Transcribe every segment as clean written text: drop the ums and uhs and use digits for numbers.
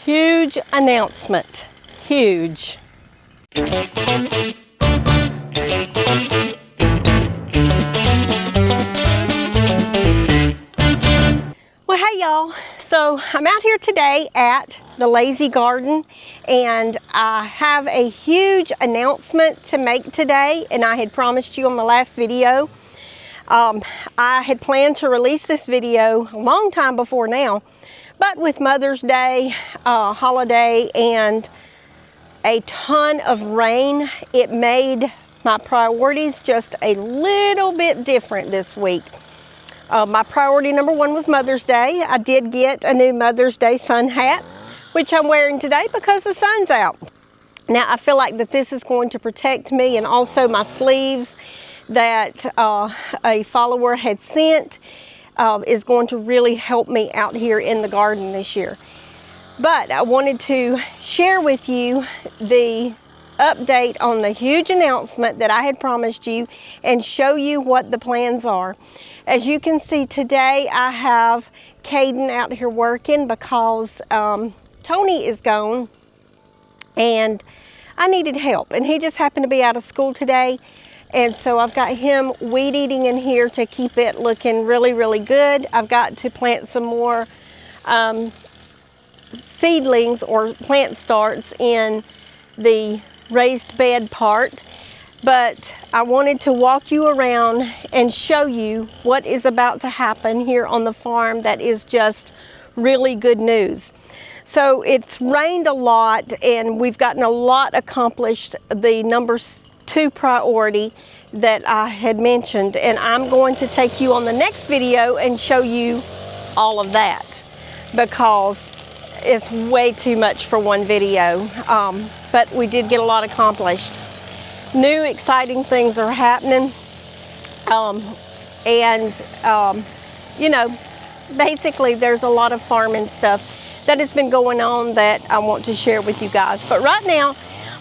Huge announcement. Huge. Well, hey y'all. So I'm out here today at the Lazy Garden, and I have a huge announcement to make today, and I had promised you on my last video. I had planned to release this video a long time before now, but with Mother's Day, holiday, and a ton of rain, it made my priorities just a little bit different this week. My priority number one was Mother's Day. I did get a new Mother's Day sun hat, which I'm wearing today because the sun's out. Now I feel like that this is going to protect me, and also my sleeves that a follower had sent is going to really help me out here in the garden this year. But I wanted to share with you the update on the huge announcement that I had promised you and show you what the plans are. As you can see today, I have Caden out here working because Tony is gone and I needed help, and he just happened to be out of school today. And so I've got him weed eating in here to keep it looking really, really good. I've got to plant some more seedlings or plant starts in the raised bed part. But I wanted to walk you around and show you what is about to happen here on the farm that is just really good news. So it's rained a lot and we've gotten a lot accomplished. The number 2 priority that I had mentioned, and I'm going to take you on the next video and show you all of that because it's way too much for one video, but we did get a lot accomplished. New exciting things are happening, you know, basically there's a lot of farming stuff that has been going on that I want to share with you guys. But right now,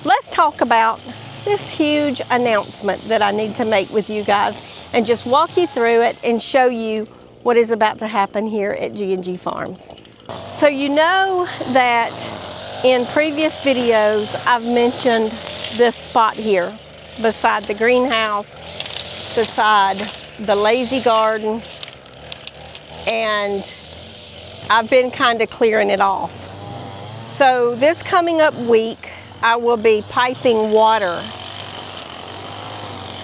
let's talk about this huge announcement that I need to make with you guys and just walk you through it and show you what is about to happen here at G&G Farms. So you know that in previous videos I've mentioned this spot here beside the greenhouse, beside the Lazy Garden, and I've been kind of clearing it off. So this coming up week I will be piping water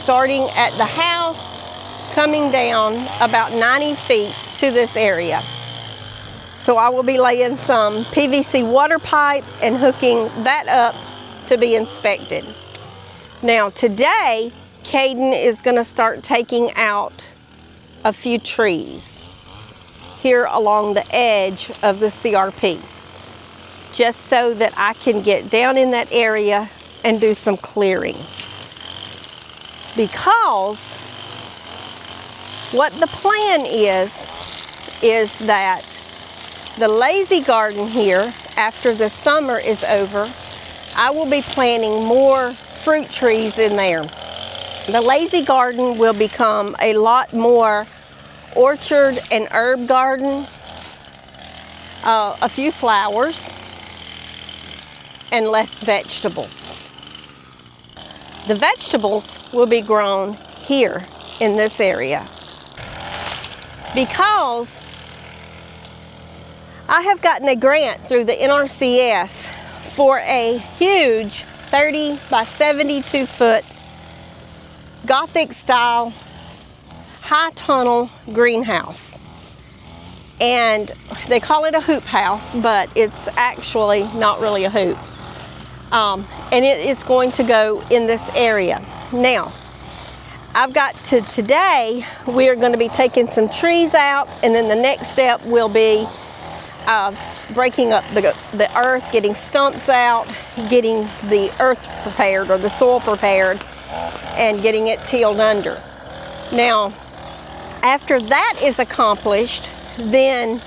starting at the house, coming down about 90 feet to this area. So I will be laying some PVC water pipe and hooking that up to be inspected. Now today, Caden is going to start taking out a few trees here along the edge of the CRP, just so that I can get down in that area and do some clearing. Because what the plan is that the Lazy Garden here, after the summer is over, I will be planting more fruit trees in there. The Lazy Garden will become a lot more orchard and herb garden, a few flowers, and less vegetables. The vegetables will be grown here in this area because I have gotten a grant through the NRCS for a huge 30 by 72 foot Gothic style high tunnel greenhouse. And they call it a hoop house, but it's actually not really a hoop. And it is going to go in this area. Now, I've got to today, we are going to be taking some trees out, and then the next step will be breaking up the earth, getting stumps out, getting the earth prepared or the soil prepared, and getting it tilled under. Now, after that is accomplished, then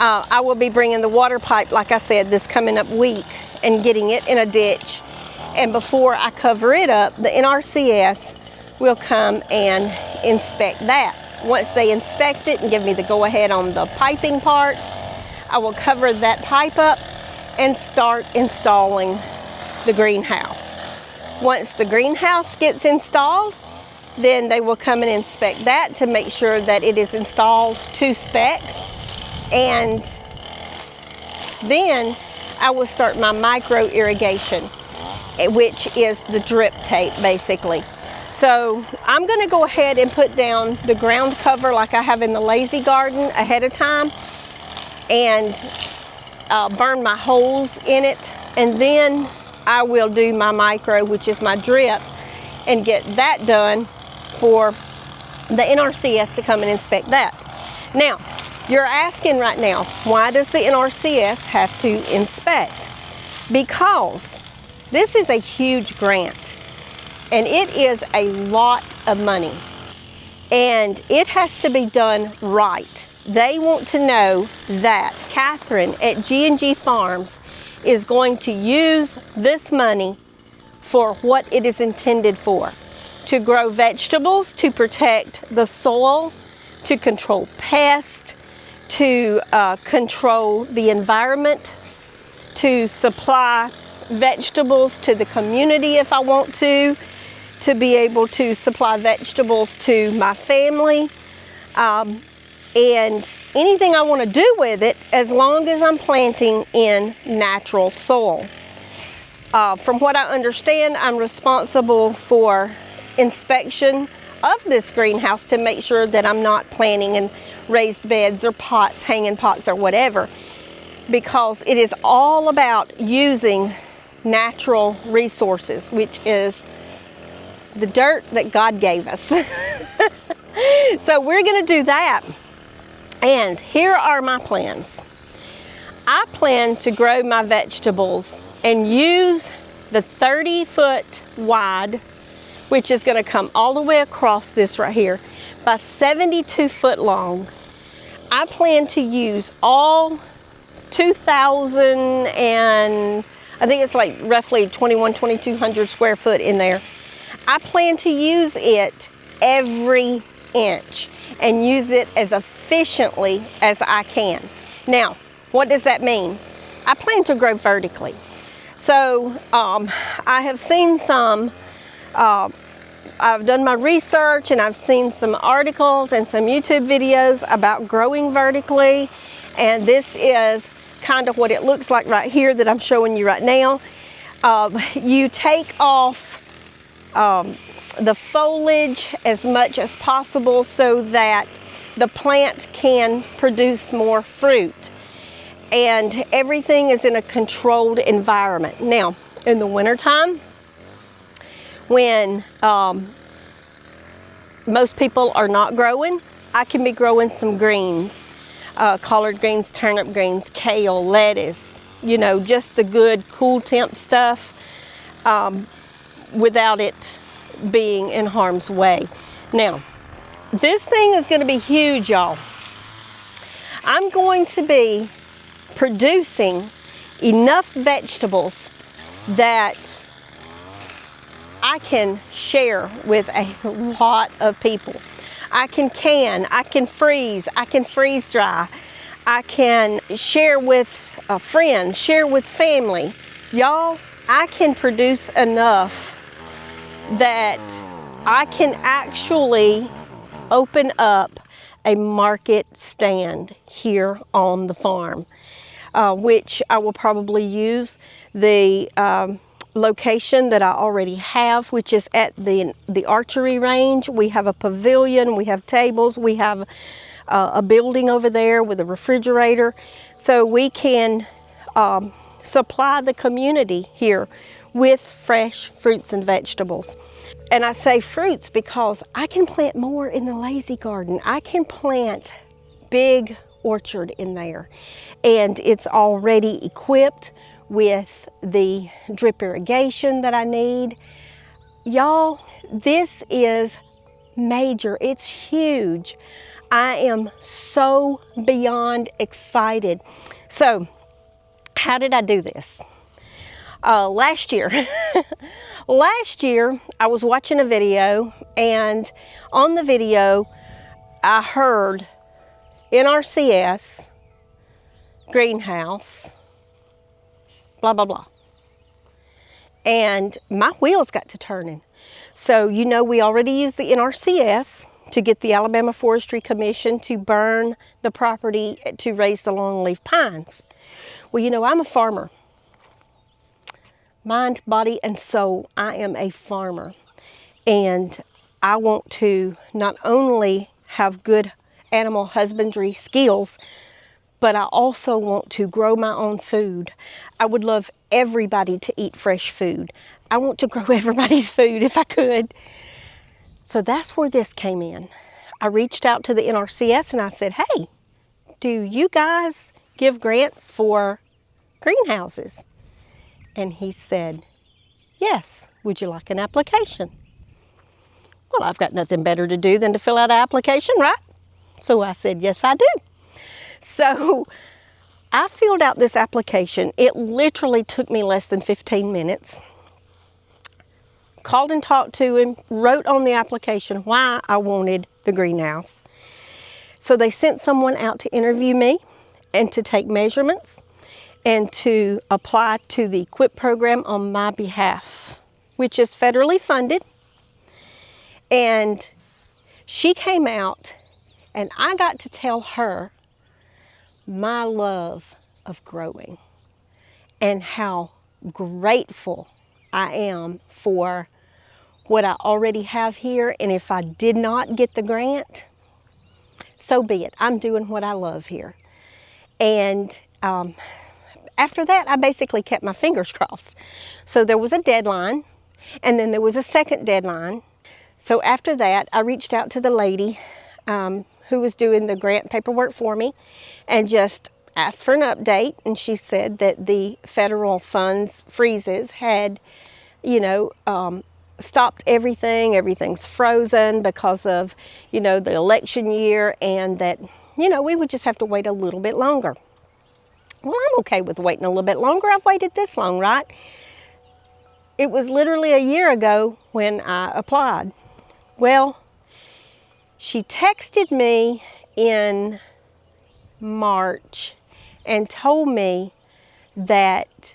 I will be bringing the water pipe, like I said, this coming up week, and getting it in a ditch. And before I cover it up, the NRCS will come and inspect that. Once they inspect it and give me the go-ahead on the piping part, I will cover that pipe up and start installing the greenhouse. Once the greenhouse gets installed, then they will come and inspect that to make sure that it is installed to specs. And then I will start my micro irrigation, which is the drip tape basically. So I'm going to go ahead and put down the ground cover like I have in the Lazy Garden ahead of time, and burn my holes in it, and then I will do my micro, which is my drip, and get that done for the NRCS to come and inspect that. Now, you're asking right now, why does the NRCS have to inspect? Because this is a huge grant, and it is a lot of money, and it has to be done right. They want to know that Catherine at G&G Farms is going to use this money for what it is intended for. To grow vegetables, to protect the soil, to control pests, to control the environment, to supply vegetables to the community if I want to be able to supply vegetables to my family, and anything I want to do with it, as long as I'm planting in natural soil. From what I understand, I'm responsible for inspection of this greenhouse to make sure that I'm not planting in raised beds or pots, hanging pots or whatever, because it is all about using natural resources, which is the dirt that God gave us. So we're going to do that. And here are my plans. I plan to grow my vegetables and use the 30-foot wide, which is going to come all the way across this right here, by 72-foot long. I plan to use all 2,000 and I think it's like roughly 2,200 square foot in there. I plan to use it every inch and use it as efficiently as I can. Now, what does that mean? I plan to grow vertically. So I have seen some, I've done my research and I've seen some articles and some YouTube videos about growing vertically, and this is kind of what it looks like right here that I'm showing you right now. You take off the foliage as much as possible so that the plant can produce more fruit, and everything is in a controlled environment. Now, in the wintertime, when most people are not growing, I can be growing some greens, collard greens, turnip greens, kale, lettuce, you know, just the good cool temp stuff, without it being in harm's way. Now, this thing is going to be huge, y'all. I'm going to be producing enough vegetables that I can share with a lot of people. I can I can freeze dry, I can share with friends, share with family. Y'all, I can produce enough that I can actually open up a market stand here on the farm, which I will probably use the location that I already have, which is at the archery range. We have a pavilion, we have tables, we have a building over there with a refrigerator, so we can supply the community here with fresh fruits and vegetables. And I say fruits because I can plant more in the Lazy Garden. I can plant big orchard in there, and it's already equipped with the drip irrigation that I need. Y'all, this is major. It's huge. I am so beyond excited. So, how did I do this? Last year, I was watching a video, and on the video, I heard NRCS, greenhouse, blah, blah, blah. And my wheels got to turning. So, you know, we already used the NRCS to get the Alabama Forestry Commission to burn the property to raise the longleaf pines. Well, you know, I'm a farmer. Mind, body, and soul, I am a farmer. And I want to not only have good animal husbandry skills, but I also want to grow my own food. I would love everybody to eat fresh food. I want to grow everybody's food if I could. So that's where this came in. I reached out to the NRCS and I said, hey, do you guys give grants for greenhouses? And he said, yes, would you like an application? Well, I've got nothing better to do than to fill out an application, right? So I said, yes, I do. So I filled out this application. It literally took me less than 15 minutes. Called and talked to him, wrote on the application why I wanted the greenhouse. So they sent someone out to interview me and to take measurements and to apply to the QUIP program on my behalf, which is federally funded. And she came out and I got to tell her my love of growing and how grateful I am for what I already have here. And if I did not get the grant, so be it. I'm doing what I love here. And after that, I basically kept my fingers crossed. So there was a deadline, and then there was a second deadline. So after that, I reached out to the lady who was doing the grant paperwork for me and just asked for an update. And she said that the federal funds freezes had, you know, stopped everything. Everything's frozen because of, you know, the election year, and that, you know, we would just have to wait a little bit longer. Well, I'm okay with waiting a little bit longer. I've waited this long, right? It was literally a year ago when I applied. Well, she texted me in March and told me that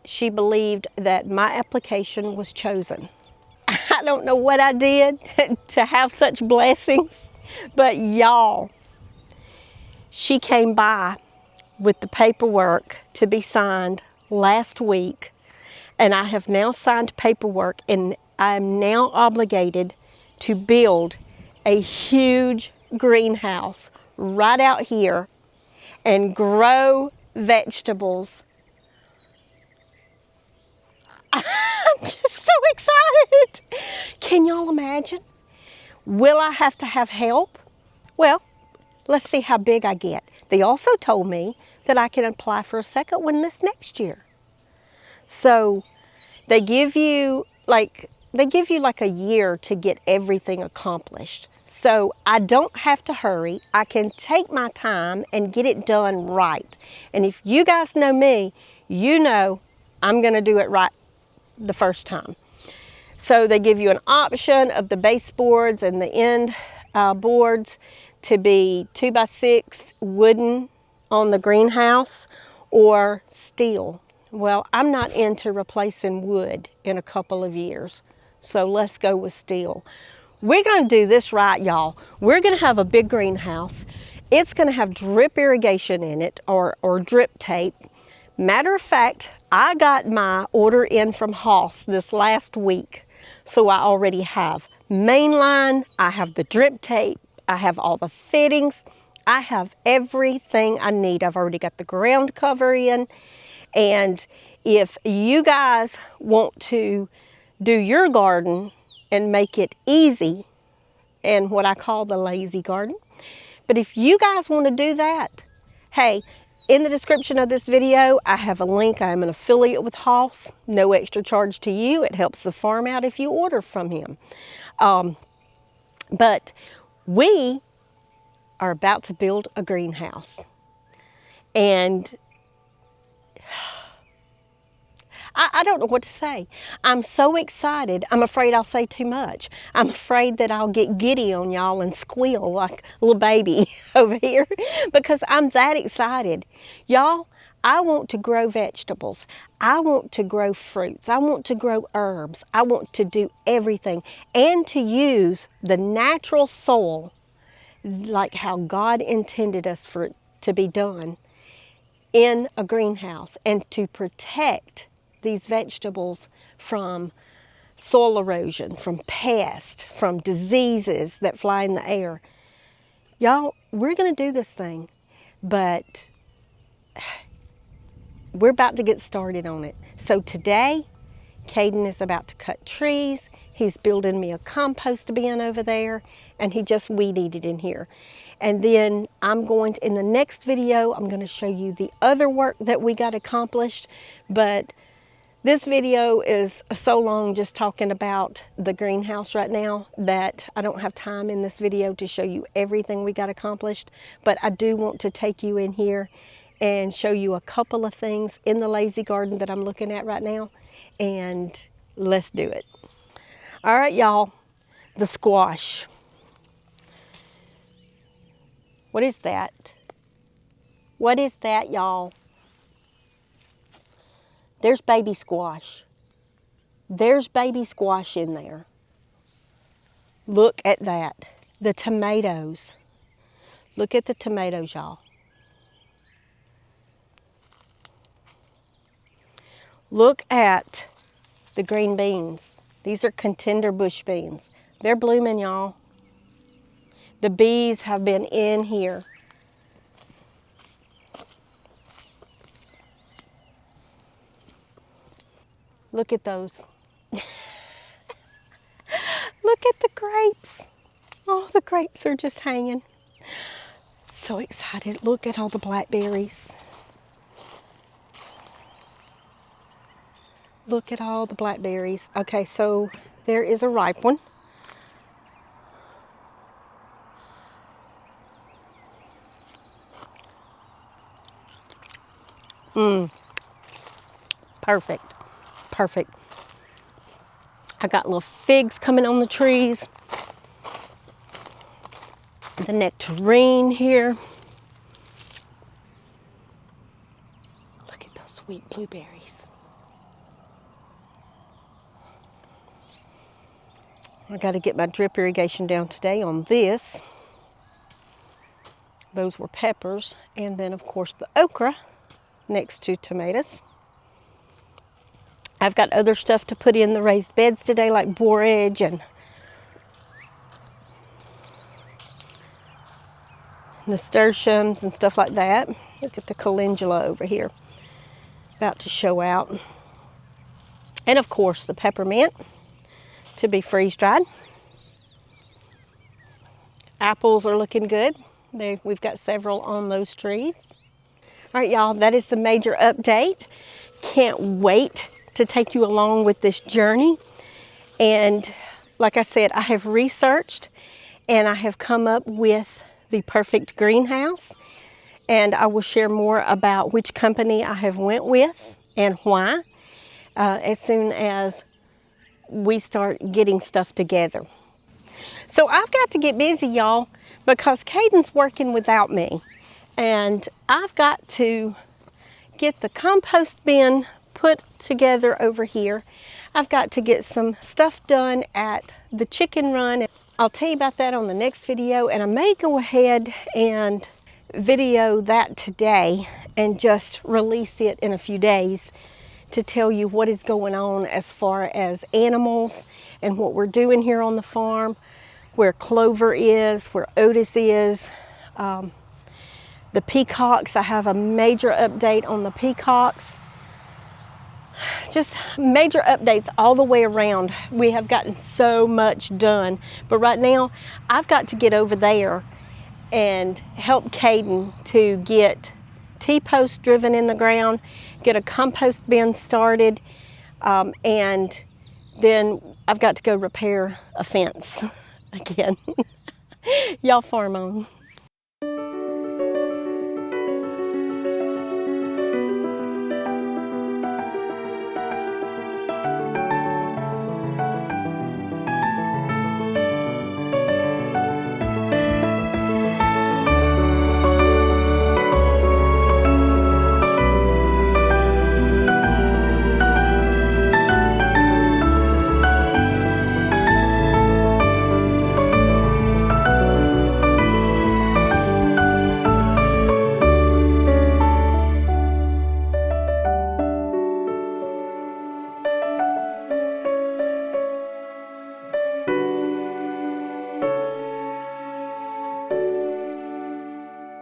she believed that my application was chosen. I don't know what I did to have such blessings, but y'all, she came by with the paperwork to be signed last week, and I have now signed paperwork, and I'm now obligated to build a huge greenhouse right out here and grow vegetables. I'm just so excited. Can y'all imagine? Will I have to have help? Well, let's see how big I get. They also told me that I can apply for a second one this next year. So they give you like a year to get everything accomplished. So I don't have to hurry. I can take my time and get it done right. And if you guys know me, you know I'm gonna do it right the first time. So they give you an option of the baseboards and the end boards to be 2x6 wooden on the greenhouse or steel. Well, I'm not into replacing wood in a couple of years, so let's go with steel. We're gonna do this right, y'all. We're gonna have a big greenhouse. It's gonna have drip irrigation in it, or drip tape. Matter of fact, I got my order in from Hoss this last week, so I already have main line, I have the drip tape, I have all the fittings, I have everything I need. I've already got the ground cover in, and if you guys want to do your garden and make it easy, and what I call the lazy garden, but if you guys want to do that, hey, in the description of this video, I have a link. I am an affiliate with Hoss. No extra charge to you. It helps the farm out if you order from him. But we are about to build a greenhouse. And I don't know what to say. I'm so excited. I'm afraid I'll say too much. I'm afraid that I'll get giddy on y'all and squeal like a little baby over here because I'm that excited. Y'all, I want to grow vegetables. I want to grow fruits. I want to grow herbs. I want to do everything and to use the natural soil like how God intended us for it to be done in a greenhouse, and to protect these vegetables from soil erosion, from pests, from diseases that fly in the air. Y'all, we're going to do this thing, but we're about to get started on it. So today, Caden is about to cut trees. He's building me a compost bin over there, and he just weed eated in here. And then I'm going to, in the next video, I'm going to show you the other work that we got accomplished. But this video is so long just talking about the greenhouse right now that I don't have time in this video to show you everything we got accomplished. But I do want to take you in here and show you a couple of things in the lazy garden that I'm looking at right now. And let's do it. All right, y'all, the squash. What is that? What is that, y'all? There's baby squash. There's baby squash in there. Look at that. The tomatoes. Look at the tomatoes, y'all. Look at the green beans. These are contender bush beans. They're blooming, y'all. The bees have been in here. Look at those. Look at the grapes. Oh, the grapes are just hanging. So excited. Look at all the blackberries. Look at all the blackberries. Okay, so there is a ripe one. Perfect, perfect. I got little figs coming on the trees. The nectarine here. Look at those sweet blueberries. I got to get my drip irrigation down today on this. Those were peppers. And then, of course, the okra next to tomatoes. I've got other stuff to put in the raised beds today, like borage and nasturtiums and stuff like that. Look at the calendula over here, about to show out. And of course, the peppermint to be freeze dried. Apples are looking good. We've got several on those trees. All right, y'all, that is the major update. Can't wait to take you along with this journey. And like I said, I have researched and I have come up with the perfect greenhouse. And I will share more about which company I have went with and why as soon as we start getting stuff together. So I've got to get busy, y'all, because Caden's working without me. And I've got to get the compost bin put together over here. I've got to get some stuff done at the chicken run. I'll tell you about that on the next video, and I may go ahead and video that today and just release it in a few days to tell you what is going on as far as animals and what we're doing here on the farm, where Clover is, where Otis is. The peacocks, I have a major update on the peacocks. Just major updates all the way around. We have gotten so much done. But right now, I've got to get over there and help Caden to get T-posts driven in the ground, get a compost bin started, and then I've got to go repair a fence again. Y'all farm on.